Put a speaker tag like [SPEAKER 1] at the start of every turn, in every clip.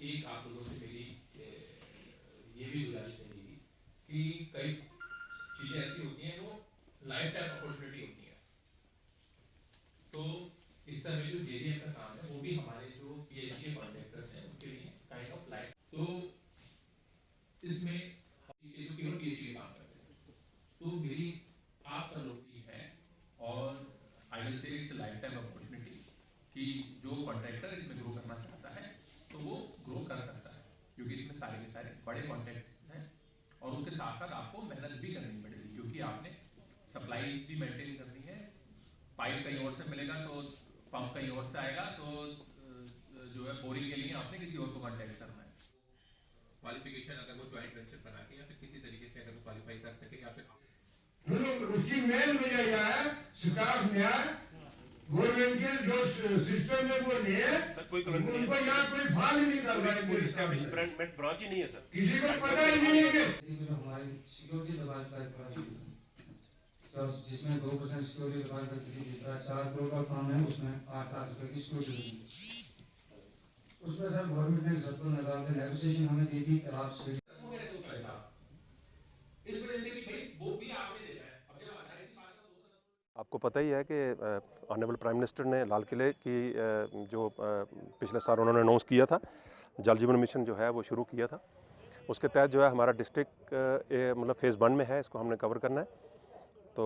[SPEAKER 1] एक आप लोगों से मेरी ये भी गुजारिश रहेगी कि कई चीज़ें ऐसी होती हैं जो लाइफ टाइम अपॉर्चुनिटी होती है। तो इस समय जो जेडीएम का काम है वो भी हमारे जो पीएचडी के कॉन्ट्रैक्टर्स हैं उनके लिए काइंड ऑफ लाइफ, तो इसमें जो केवल पीएचडी के काम करते हैं, तो मेरी आप सब लोग की है और I will say it's life time opportunity कि जो कॉन्ट्रैक्टर इसमें ग्रो करना चाहता है तो वो ग्रो कर सकता है, क्योंकि इसमें सारे के सारे बड़े कॉन्ट्रैक्ट्स हैं और उसके साथ साथ आपको मेहनत भी करनी पड़ेगी, क्योंकि आपने सप्लाई भी मेंटेन करनी है। पाइप कहीं और से मिलेगा तो पंप कहीं और से आएगा, तो जो है बोरिंग के लिए आपने किसी और को कॉन्टैक्ट करना है। क्वालिफिकेशन अगर वो जॉइंट वेंचर बना के या फिर किसी तरीके से अगर वो क्वालिफाई कर सके या फिर
[SPEAKER 2] उसकी मेन वजह क्या है, स्टाफ न्याय गवर्नमेंट के जो सिस्टम में वो नहीं है, उनको यहाँ कोई फाल ही नहीं कर रहा है,
[SPEAKER 3] ब्रांच ही नहीं है सर,
[SPEAKER 2] किसी को पता ही नहीं है कि
[SPEAKER 4] हमारी सिक्योरिटी लगा जिसमें 2% सिक्योरिटी लगा करती थी, 4 करोड़ का काम है, उसमें 8 लाख रुपए की सिक्योरिटी, उसमें सर गवर्नमेंट ने सर्कल लगा के नेगोशिएशन हमें दी थी कि आप से
[SPEAKER 1] इस वजह से कि भाई वो भी आपने देना है। अब जब आता है इस बात का
[SPEAKER 5] आपको पता ही है कि ऑनरेबल प्राइम मिनिस्टर ने लाल किले की जो पिछले साल उन्होंने अनाउंस किया था, जल जीवन मिशन जो है वो शुरू किया था। उसके तहत जो है हमारा डिस्ट्रिक्ट मतलब फ़ेज़ 1 में है, इसको हमने कवर करना है। तो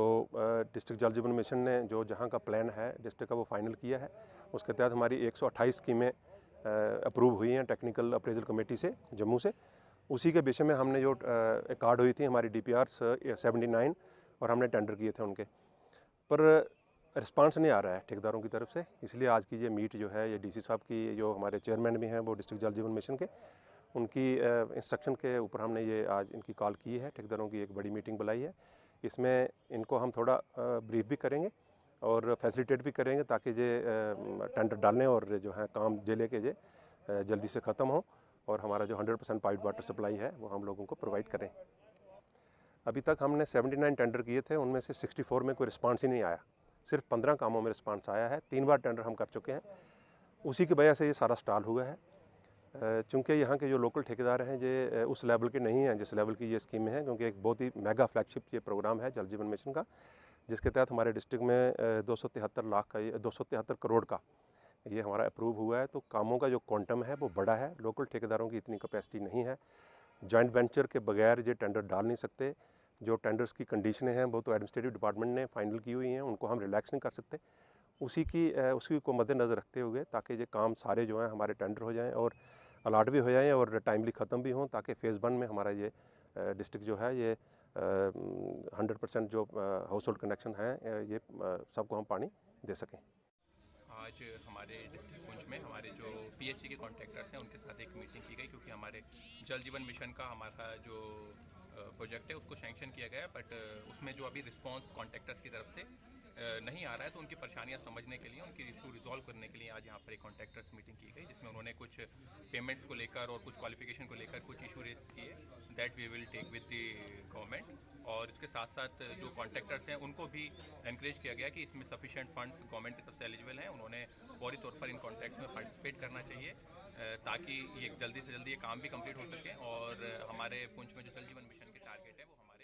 [SPEAKER 5] डिस्ट्रिक्ट जल जीवन मिशन ने जो जहाँ का प्लान है डिस्ट्रिक्ट का वो फाइनल किया है। उसके तहत हमारी 128 स्कीमें अप्रूव हुई हैं टेक्निकल अप्रेजल कमेटी से जम्मू से। उसी के विषय में हमने जो कार्ड हुई थी हमारी DPRs 79 और हमने टेंडर किए थे उनके, पर रिस्पांस नहीं आ रहा है ठेकेदारों की तरफ से। इसलिए आज की ये मीट जो है ये DC साहब की, जो हमारे चेयरमैन भी हैं वो डिस्ट्रिक्ट जल जीवन मिशन के, उनकी इंस्ट्रक्शन के ऊपर हमने ये आज इनकी कॉल की है। ठेकेदारों की एक बड़ी मीटिंग बुलाई है, इसमें इनको हम थोड़ा ब्रीफ भी करेंगे और फैसिलिटेट भी करेंगे ताकि ये टेंडर डालने और जो है काम जिले के ये जल्दी से ख़त्म हो और हमारा जो 100% पाइप वाटर सप्लाई है वो हम लोगों को प्रोवाइड करें। अभी तक हमने 79 टेंडर किए थे, उनमें से 64 में कोई रिस्पांस ही नहीं आया, सिर्फ 15 कामों में रिस्पांस आया है। 3 बार टेंडर हम कर चुके हैं, उसी की वजह से ये सारा स्टॉल हुआ है। चूँकि यहाँ के जो लोकल ठेकेदार हैं ये उस लेवल के नहीं हैं जिस लेवल की ये स्कीमें हैं, क्योंकि एक बहुत ही मेगा फ्लैगशिप ये प्रोग्राम है जल जीवन मिशन का, जिसके तहत हमारे डिस्ट्रिक्ट में 273 करोड़ का ये हमारा अप्रूव हुआ है। तो कामों का जो क्वांटम है वो बड़ा है, लोकल ठेकेदारों की इतनी कैपेसिटी नहीं है, जॉइंट वेंचर के बगैर ये टेंडर डाल नहीं सकते। जो टेंडर्स की कंडीशनें हैं वो तो एडमिनिस्ट्रेटिव डिपार्टमेंट ने फाइनल की हुई हैं, उनको हम रिलैक्स नहीं कर सकते। उसी को मद्देनज़र रखते हुए ताकि ये काम सारे जो हैं हमारे टेंडर हो जाएं और अलाट भी हो जाएं और टाइमली ख़त्म भी हों, ताकि फ़ेज़ 1 में हमारा ये डिस्ट्रिक्ट जो है ये 100% जो हाउस होल्ड कनेक्शन हैं ये सबको हम पानी दे सकें।
[SPEAKER 6] आज हमारे डिस्ट्रिक्ट पुंछ में हमारे जो PHC के कॉन्ट्रैक्टर्स हैं उनके साथ एक मीटिंग की गई, क्योंकि हमारे जल जीवन मिशन का हमारा जो प्रोजेक्ट है उसको सैंक्शन किया गया है, बट उसमें जो अभी रिस्पांस कॉन्ट्रैक्टर्स की तरफ से नहीं आ रहा है, तो उनकी परेशानियां समझने के लिए, उनकी इशू रिजॉल्व करने के लिए आज यहाँ पर एक कॉन्ट्रैक्टर्स मीटिंग की गई, जिसमें उन्होंने कुछ पेमेंट्स को लेकर और कुछ क्वालिफिकेशन को लेकर कुछ इशू रेज किए, that we will take with the government. और इसके साथ साथ जो कॉन्ट्रैक्टर्स हैं उनको भी एनकरेज किया गया कि इसमें सफिशिएंट फंड्स गवर्नमेंट की तरफ से एलिजिबल हैं, उन्होंने फौरी तौर पर इन कॉन्ट्रैक्ट्स में पार्टिसिपेट करना चाहिए ताकि ये जल्दी से जल्दी ये काम भी कंप्लीट हो सके और हमारे पुंछ में जो जल जीवन मिशन के टारगेट है वो हमारे